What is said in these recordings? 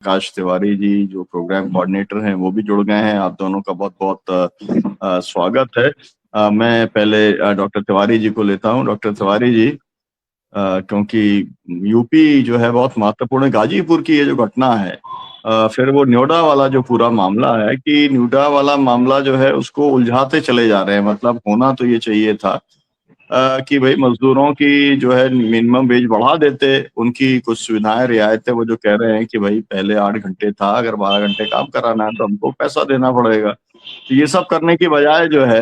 आकाश तिवारी जी जो programme coordinator हैं वो भी जुड़ गए हैं। आप दोनों का बहुत बहुत स्वागत है। मैं पहले डॉक्टर तिवारी जी को लेता हूं। डॉक्टर तिवारी जी, क्योंकि यूपी जो है बहुत महत्वपूर्ण है। गाजीपुर की ये जो घटना है, फिर वो न्योडा वाला जो पूरा मामला है कि न्योडा वाला मामला जो है उसको उलझाते चले जा रहे हैं। मतलब होना तो ये चाहिए था कि भाई मजदूरों की जो है मिनिमम वेज बढ़ा देते, उनकी कुछ सुविधाएं रियायतें। वो जो कह रहे हैं कि भाई पहले 8 घंटे था, अगर 12 घंटे काम कराना है तो हमको पैसा देना पड़ेगा। तो ये सब करने की बजाय जो है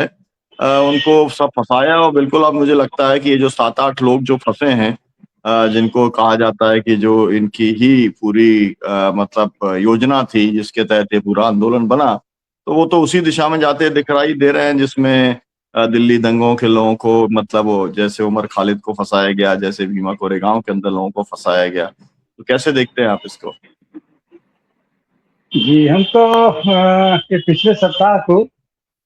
उनको सब फंसाया। और बिल्कुल अब मुझे लगता है कि ये जो 7-8 लोग जो फंसे हैं, जिनको कहा जाता है कि जो इनकी ही पूरी मतलब योजना थी जिसके तहत ये पूरा आंदोलन बना, तो वो तो उसी दिशा में जाते दिखाई दे रहे हैं जिसमें दिल्ली दंगों के लोगों को, मतलब वो जैसे उमर खालिद को फंसाया गया, जैसे भीमा कोरेगांव के अंदर लोगों को फंसाया गया। तो कैसे देखते हैं आप इसको? जी, हम तो ये पिछले सप्ताह को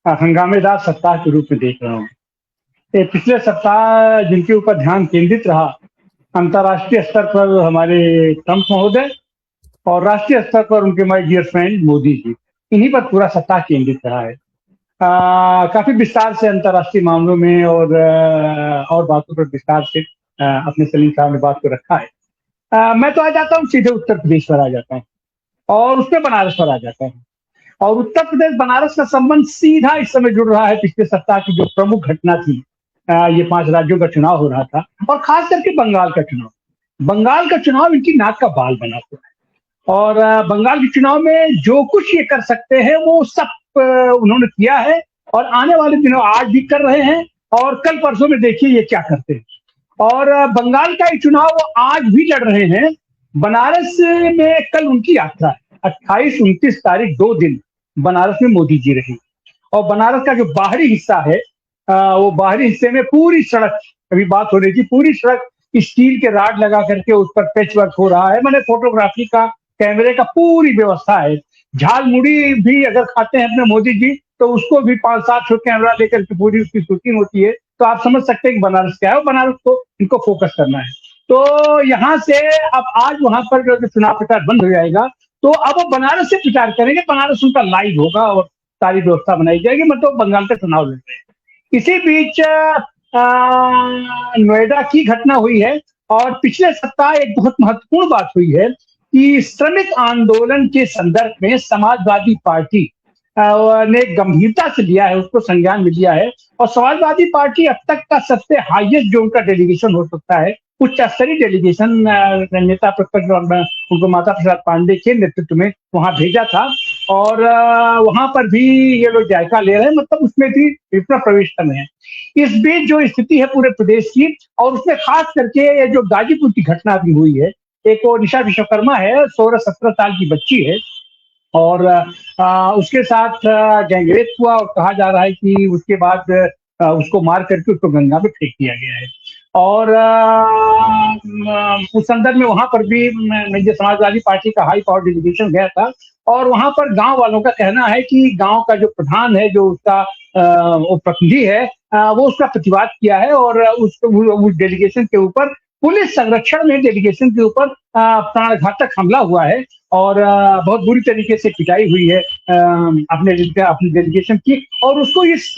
हंगामेदार सप्ताह के रूप में देख रहा हूँ। ये पिछले सप्ताह जिनके ऊपर ध्यान केंद्रित रहा, अंतर्राष्ट्रीय स्तर पर हमारे ट्रंप महोदय और राष्ट्रीय स्तर पर उनके my dear friend Modi ji, इन्हीं पर पूरा सप्ताह केंद्रित रहा है। काफी विस्तार से अंतर्राष्ट्रीय मामलों में और बातों पर विस्तार से अपने सलीम साहब ने बात को रखा है। मैं तो आ जाता हूँ सीधे उत्तर प्रदेश पर आ जाता हूँ और उसमें बनारस पर आ जाता हूँ। और उत्तर प्रदेश बनारस का संबंध सीधा इस समय जुड़ रहा है पिछले सप्ताह की जो प्रमुख घटना थी। ये 5 राज्यों का चुनाव हो रहा था और खास करके बंगाल का चुनाव इनकी नाक का बाल बना हुआ है। और बंगाल के चुनाव में जो कुछ ये कर सकते हैं वो सब उन्होंने किया है और आने वाले दिनों आज भी कर रहे हैं और कल परसों में देखिए ये क्या करते हैं। और बंगाल का ये चुनाव वो आज भी लड़ रहे हैं। बनारस में कल उनकी यात्रा है, 28-29 तारीख 2 दिन बनारस में मोदी जी रहे। और बनारस का जो बाहरी हिस्सा है, वो बाहरी हिस्से में पूरी सड़क, अभी बात हो रही थी, पूरी सड़क स्टील के राड लगा करके उस पर पैच वर्क हो रहा है। मैंने फोटोग्राफी का, कैमरे का पूरी व्यवस्था है। झालमुड़ी भी अगर खाते हैं अपने मोदी जी तो उसको भी 5-7 कैमरा लेकर के पूरी उसकी शूटिंग होती है। तो आप समझ सकते हैं कि बनारस क्या है और बनारस को इनको फोकस करना है। तो यहाँ से अब आज वहां पर जो चुनाव प्रचार बंद हो जाएगा तो अब वो बनारस से प्रचार करेंगे। बनारस उनका लाइव होगा और सारी व्यवस्था बनाई जाएगी। मतलब बंगाल का चुनाव लड़ रहे हैं। इसी बीच नोएडा की घटना हुई है और पिछले सप्ताह एक बहुत महत्वपूर्ण बात हुई है कि श्रमिक आंदोलन के संदर्भ में समाजवादी पार्टी ने गंभीरता से लिया है, उसको संज्ञान में लिया है। और समाजवादी पार्टी अब तक का सबसे हाईएस्ट जो उनका डेलीगेशन हो सकता है, उच्च स्तरीय डेलीगेशन नेता प्रतिपक्ष उनको माता प्रसाद पांडे के नेतृत्व में वहां भेजा था। और वहां पर भी ये लोग जायका ले रहे हैं, मतलब उसमें भी इतना प्रवेश कर रहे हैं। इस बीच जो स्थिति है पूरे प्रदेश की और उसमें खास करके ये जो गाजीपुर की घटना भी हुई है, एक वो निशा विश्वकर्मा है, 16-17 साल की बच्ची है और उसके साथ गैंगरेप हुआ और कहा जा रहा है कि उसके बाद उसको मार करके उसको गंगा में फेंक दिया गया है। और उस संदर्भ में वहां पर भी जो समाजवादी पार्टी का हाई पावर डेलीगेशन गया था और वहां पर गांव वालों का कहना है कि गांव का जो प्रधान है, जो उसका वो प्रतिनिधि है, वो उसका प्रतिवाद किया है और उस डेलीगेशन के ऊपर पुलिस संरक्षण में डेलीगेशन के ऊपर प्राणघातक हमला हुआ है और बहुत बुरी तरीके से पिटाई हुई है अपने डेलीगेशन की। और उसको इस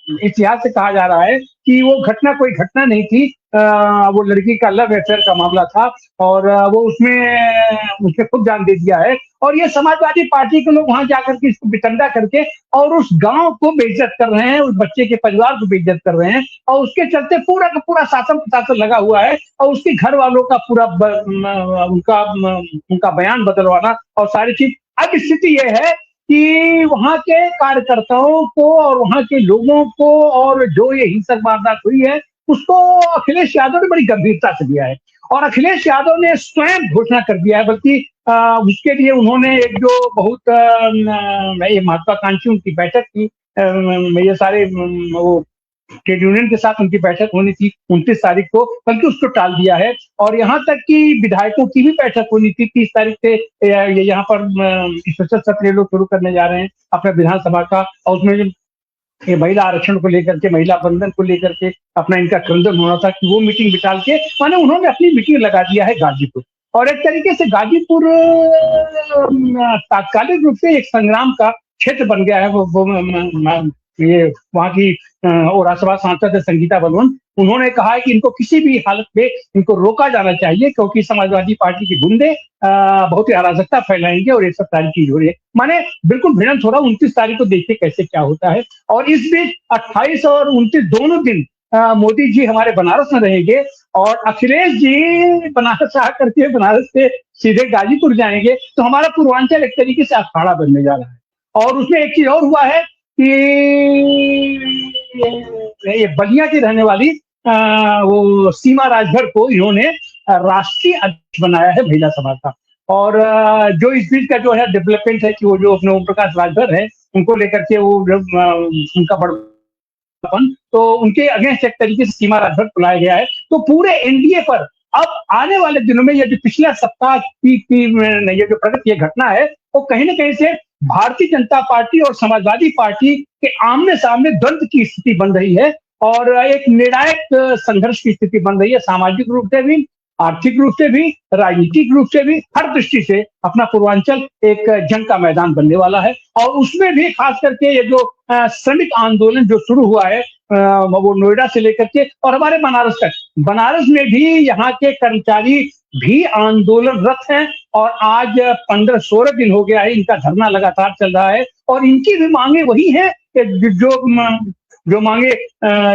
इतिहास से कहा जा रहा है कि वो घटना कोई घटना नहीं थी, वो लड़की का लव अफेयर का मामला था और वो उसने खुद जान दे दिया है। और ये समाजवादी पार्टी के लोग वहां जाकर के इसको बितंडा करके और उस गांव को बेइज्जत कर रहे हैं, उस बच्चे के परिवार को बेइज्जत कर रहे हैं और उसके चलते पूरा का पूरा शासन प्रशासन लगा हुआ है और उसके घर वालों का पूरा उनका बयान बदलवाना और सारी चीज। अब स्थिति यह है कि वहां के कार्यकर्ताओं को और वहां के लोगों को और जो ये हिंसक वारदात हुई है उसको अखिलेश यादव ने बड़ी गंभीरता से लिया है और अखिलेश यादव ने स्वयं घोषणा कर दिया है। बल्कि उसके लिए उन्होंने एक जो बहुत ये महत्वाकांक्षी उनकी बैठक की, ये सारे वो ट्रेड यूनियन के साथ उनकी बैठक होनी थी 29 तारीख को, बल्कि उसको टाल दिया है। और यहाँ तक कि विधायकों की भी बैठक होनी थी 30 तारीख से। ये यहाँ पर स्पेशल सत्र लोग शुरू करने जा रहे हैं अपने विधानसभा का और उसमें ये महिला आरक्षण को लेकर के, महिला बंधन को लेकर के अपना इनका क्रंदन होना था कि वो मीटिंग बिठाल के माने उन्होंने अपनी मीटिंग लगा दिया है गाजीपुर। और एक तरीके से गाजीपुर तात्कालिक रूप से एक संग्राम का क्षेत्र बन गया है। ये वहाँ की और राज्यसभा सांसद है संगीता बलवन, उन्होंने कहा है कि इनको किसी भी हालत में इनको रोका जाना चाहिए, क्योंकि समाजवादी पार्टी के गुंडे बहुत ही अराजकता फैलाएंगे और ये सब सारी चीज हो रही है। माने बिल्कुल भिड़ंत हो रहा। 29 तारीख को देखिए कैसे क्या होता है। और इस बीच 28 और 29 दोनों दिन मोदी जी हमारे बनारस में रहेंगे और अखिलेश जी बनारस आकर के बनारस से सीधे गाजीपुर जाएंगे। तो हमारा पूर्वांचल एक तरीके से अखाड़ा बनने जा रहा है। और उसमें एक चीज और हुआ है कि ये बलिया की रहने वाली वो सीमा राजभर को इन्होंने राष्ट्रीय अध्यक्ष बनाया है महिला सभा का। और जो इस बीच का जो है डेवलपमेंट है कि वो जो अपने ओम प्रकाश राजभर है उनको लेकर के वो उनका बड़ा तो उनके अगेंस्ट एक तरीके से सीमा राजभर बुलाया गया है। तो पूरे एनडीए पर अब आने वाले दिनों में ये जो पिछला सप्ताह की ये जो प्रगति ये घटना है वो कहीं ना कहीं से भारतीय जनता पार्टी और समाजवादी पार्टी के आमने सामने द्वंद्व की स्थिति बन रही है और एक निर्णायक संघर्ष की स्थिति बन रही है। सामाजिक रूप से भी, आर्थिक रूप से भी, राजनीतिक रूप से भी, हर दृष्टि से अपना पूर्वांचल एक जंग का मैदान बनने वाला है। और उसमें भी खास करके ये जो श्रमिक आंदोलन जो शुरू हुआ है वो नोएडा से लेकर के और हमारे बनारस तक, बनारस में भी यहाँ के कर्मचारी भी आंदोलनरत हैं और आज 15-16 दिन हो गया है इनका धरना लगातार चल रहा है। और इनकी भी मांगे वही है कि जो मांगे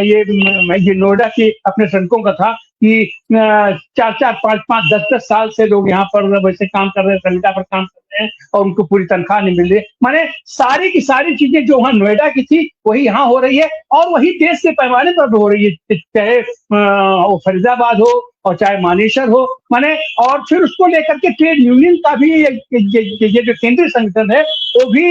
ये नोएडा के अपने श्रमिकों का था कि 4-4, 5-5, 10-10 साल से लोग यहाँ पर वैसे काम कर रहे हैं, संविदा पर काम कर रहे हैं और उनको पूरी तनख्वाह नहीं मिल रही। माने सारी की सारी चीजें जो वहाँ नोएडा की थी वही यहाँ हो रही है और वही देश के पैमाने पर हो रही है, चाहे वो फरीदाबाद हो और चाहे मानेसर हो। माने और फिर उसको लेकर के ट्रेड यूनियन का भी ये जो केंद्रीय संगठन है वो भी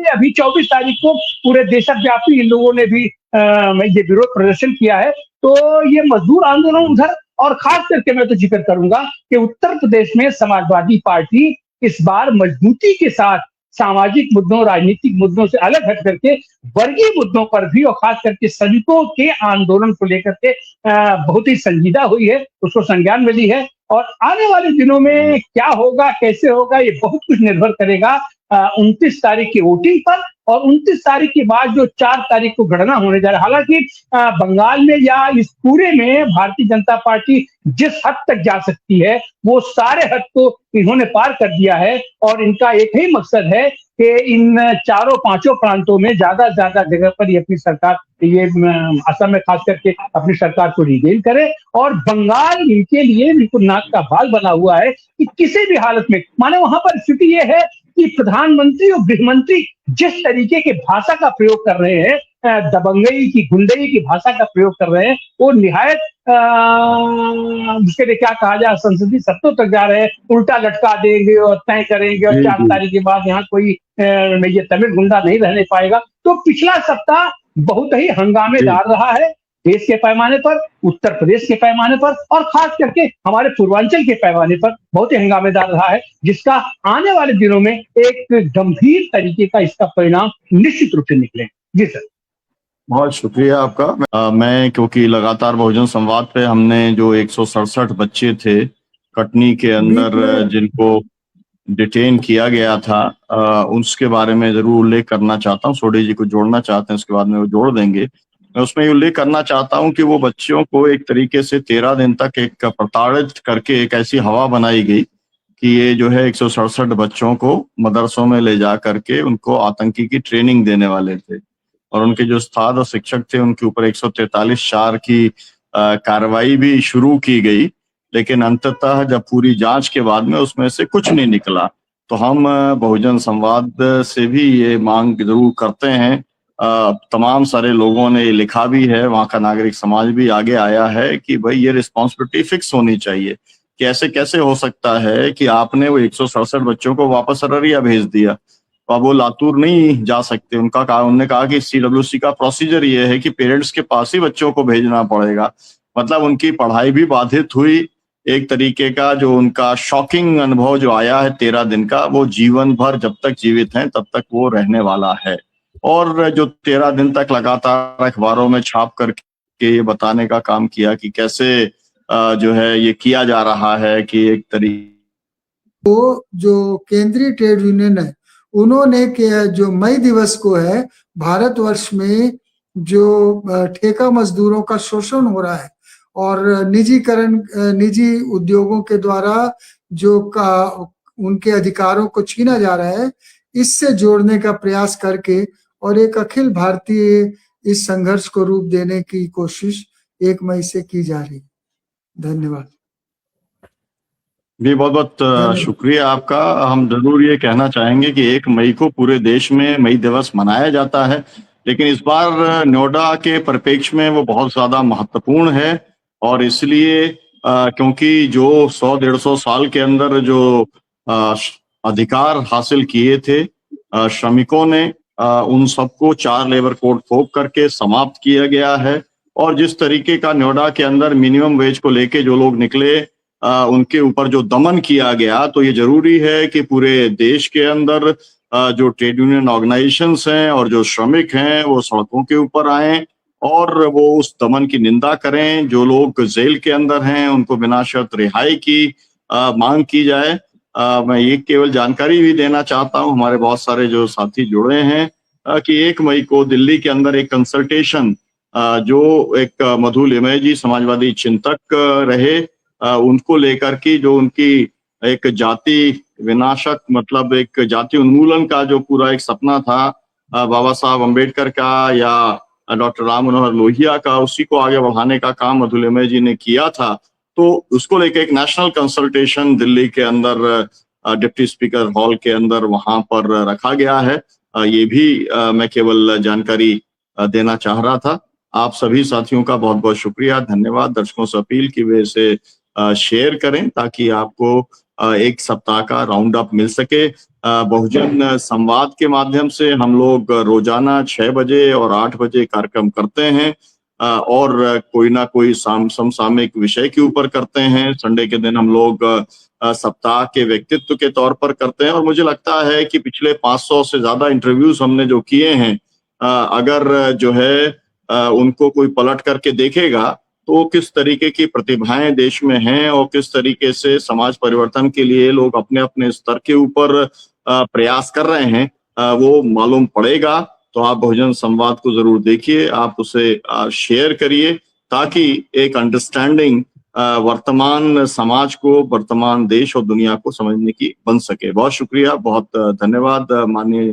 अभी 24 तारीख को पूरे देशव्यापी इन लोगों ने भी ये विरोध प्रदर्शन किया है। तो ये मजदूर आंदोलन उधर, और खास करके मैं तो जिक्र करूंगा कि उत्तर प्रदेश में समाजवादी पार्टी इस बार मजबूती के साथ सामाजिक मुद्दों, राजनीतिक मुद्दों से अलग हट करके वर्गीय मुद्दों पर भी और खास करके श्रमिकों के आंदोलन को लेकर के बहुत ही संजीदा हुई है, उसको संज्ञान मिली है। और आने वाले दिनों में क्या होगा, कैसे होगा, ये बहुत कुछ निर्भर करेगा 29 तारीख की वोटिंग पर और 29 तारीख के बाद जो 4 तारीख को गणना होने जा रहा है। हालांकि बंगाल में या इस पूरे में भारतीय जनता पार्टी जिस हद तक जा सकती है वो सारे हद को इन्होंने पार कर दिया है और इनका एक ही मकसद है कि इन 4-5 प्रांतों में ज्यादा से ज्यादा जगह पर ये अपनी सरकार, ये असम में खास करके अपनी सरकार को रिगेन करे। और बंगाल इनके लिए बिल्कुल नाक का बाल बना हुआ है कि किसी भी हालत में, माने वहां पर स्थिति ये है कि प्रधानमंत्री और गृहमंत्री जिस तरीके के भाषा का प्रयोग कर रहे हैं, दबंगई की, गुंडई की भाषा का प्रयोग कर रहे हैं, वो निहायत उसके लिए क्या कहा जाए, संसदीय सत्तों तक जा रहे हैं। उल्टा लटका देंगे और तय करेंगे और 4 तारीख के बाद यहाँ कोई ये तमिल गुंडा नहीं रहने पाएगा। तो पिछला सप्ताह बहुत ही हंगामेदार रहा है देश के पैमाने पर, उत्तर प्रदेश के पैमाने पर और खास करके हमारे पूर्वांचल के पैमाने पर बहुत ही हंगामेदार रहा है, जिसका आने वाले दिनों में एक गंभीर तरीके का इसका परिणाम निश्चित रूप से निकले। जी सर, बहुत शुक्रिया आपका। मैं क्योंकि लगातार बहुजन संवाद पे हमने जो 167 बच्चे थे कटनी के अंदर जिनको डिटेन किया गया था उसके बारे में जरूर उल्लेख करना चाहता हूँ। सोढी जी को जोड़ना चाहते हैं, उसके बाद में वो जोड़ देंगे। मैं उसमें उल्लेख करना चाहता हूं कि वो बच्चियों को एक तरीके से 13 दिन तक एक प्रताड़ित करके एक ऐसी हवा बनाई गई कि ये जो है 167 बच्चों को मदरसों में ले जा करके उनको आतंकी की ट्रेनिंग देने वाले थे और उनके जो उस्ताद और शिक्षक थे उनके ऊपर 143(4) की कार्रवाई भी शुरू की गई। लेकिन अंततः जब पूरी जांच के बाद में उसमें से कुछ नहीं निकला। तो हम बहुजन संवाद से भी ये मांग जरूर करते हैं, तमाम सारे लोगों ने लिखा भी है, वहाँ का नागरिक समाज भी आगे आया है कि भाई ये रिस्पॉन्सिबिलिटी फिक्स होनी चाहिए कि ऐसे कैसे हो सकता है कि आपने वो 167 बच्चों को वापस अररिया भेज दिया, तो अब वो लातूर नहीं जा सकते। उन्होंने कहा कि CWC का प्रोसीजर ये है कि पेरेंट्स के पास ही बच्चों को भेजना पड़ेगा। मतलब उनकी पढ़ाई भी बाधित हुई। एक तरीके का जो उनका शॉकिंग अनुभव जो आया है 13 दिन का, वो जीवन भर जब तक जीवित हैं तब तक वो रहने वाला है। और जो 13 दिन तक लगातार अखबारों में छाप करके ये बताने का काम किया कि कैसे जो है ये किया जा रहा है कि एक तरीके तो जो केंद्रीय ट्रेड यूनियन है उन्होंने जो मई दिवस को है भारतवर्ष में जो ठेका मजदूरों का शोषण हो रहा है और निजीकरण, निजी उद्योगों के द्वारा जो उनके अधिकारों को छीना जा रहा है, इससे जोड़ने का प्रयास करके और एक अखिल भारतीय इस संघर्ष को रूप देने की कोशिश 1 मई से की जा रही है। धन्यवाद जी, बहुत बहुत शुक्रिया आपका। हम जरूर ये कहना चाहेंगे कि 1 मई को पूरे देश में मई दिवस मनाया जाता है, लेकिन इस बार नोएडा के परिप्रेक्ष्य में वो बहुत ज्यादा महत्वपूर्ण है और इसलिए क्योंकि जो 100-150 साल के अंदर जो अधिकार हासिल किए थे श्रमिकों ने, उन सबको 4 लेबर कोड थोप करके समाप्त किया गया है। और जिस तरीके का नोएडा के अंदर मिनिमम वेज को लेके जो लोग निकले, उनके ऊपर जो दमन किया गया, तो ये जरूरी है कि पूरे देश के अंदर जो ट्रेड यूनियन ऑर्गेनाइजेशंस हैं और जो श्रमिक हैं वो सड़कों के ऊपर आए और वो उस दमन की निंदा करें। जो लोग जेल के अंदर हैं उनको बिना शर्त रिहाई की मांग की जाए। मैं ये केवल जानकारी भी देना चाहता हूँ, हमारे बहुत सारे जो साथी जुड़े हैं, कि 1 मई को दिल्ली के अंदर एक कंसल्टेशन जो एक मधु लिमय जी समाजवादी चिंतक रहे, उनको लेकर के जो उनकी एक जाति विनाशक, मतलब एक जाति उन्मूलन का जो पूरा एक सपना था बाबा साहब अम्बेडकर का या डॉक्टर राम मनोहर लोहिया का, उसी को आगे बढ़ाने का काम मधु लिमय जी ने किया था। तो उसको लेकर एक नेशनल कंसल्टेशन दिल्ली के अंदर डिप्टी स्पीकर हॉल के अंदर वहां पर रखा गया है। ये भी मैं केवल जानकारी देना चाह रहा था। आप सभी साथियों का बहुत बहुत शुक्रिया, धन्यवाद। दर्शकों से अपील की वे इसे शेयर करें ताकि आपको एक सप्ताह का राउंड अप मिल सके। बहुजन संवाद के माध्यम से हम लोग रोजाना 6 बजे और 8 बजे कार्यक्रम करते हैं और कोई ना कोई समसामयिक विषय के ऊपर करते हैं। संडे के दिन हम लोग सप्ताह के व्यक्तित्व के तौर पर करते हैं और मुझे लगता है कि पिछले 500 से ज्यादा इंटरव्यूज हमने जो किए हैं, अगर जो है उनको कोई पलट करके देखेगा तो किस तरीके की प्रतिभाएं देश में हैं और किस तरीके से समाज परिवर्तन के लिए लोग अपने अपने स्तर के ऊपर प्रयास कर रहे हैं, वो मालूम पड़ेगा। तो आप बहुजन संवाद को जरूर देखिए, आप उसे शेयर करिए ताकि एक अंडरस्टैंडिंग वर्तमान समाज को, वर्तमान देश और दुनिया को समझने की बन सके। बहुत शुक्रिया, बहुत धन्यवाद माननीय